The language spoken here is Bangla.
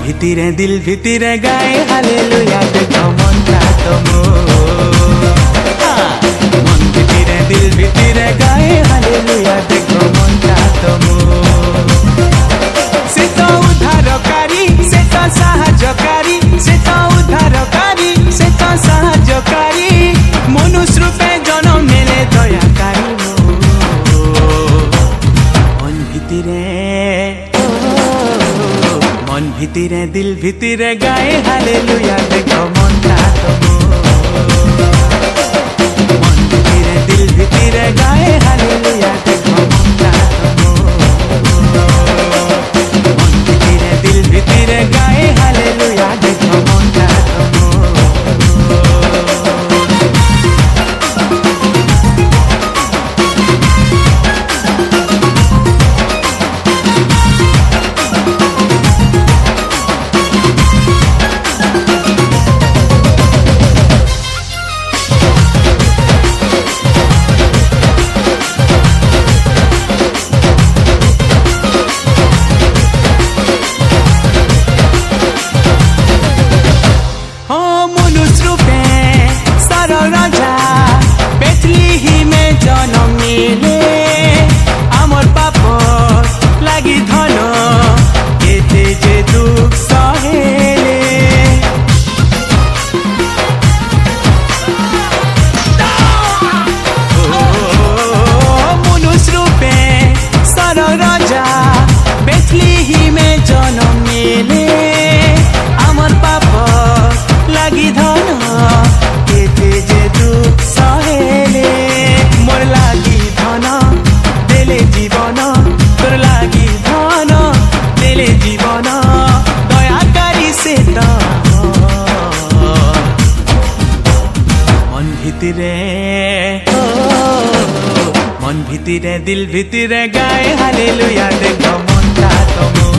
ভিতিরে দিল ভিতিরে গায়ে হালেলুয়া দেখো মনটা তোমো মন ভিতিরে দিল ভিতিরে গায়ে হালেলুয়া দেখো মনটা তোমো সে তো উদ্ধারকারী সে তো সাহায্যকারী সে তো উদ্ধারকারী সে তো সাহায্যকারী মনুষ্য রূপে জন্ম নেলে দয়াকারী মন ভিতিরে দিল ভিতিরে গায়ে হালেলুয়া দেখো মনটা তোমো মন ভিতিরে দিল ভিতিরে গায়ে হালেলুয়া দেখো মনটা তোমো মন ভিতিরে দিল ভিতিরে গায়ে হালেলুয়া দেখো মনটা তোমো মন ভিতিরে দিল ভিতিরে গায়ে হালেলুয়া দেখো মনটা তোমো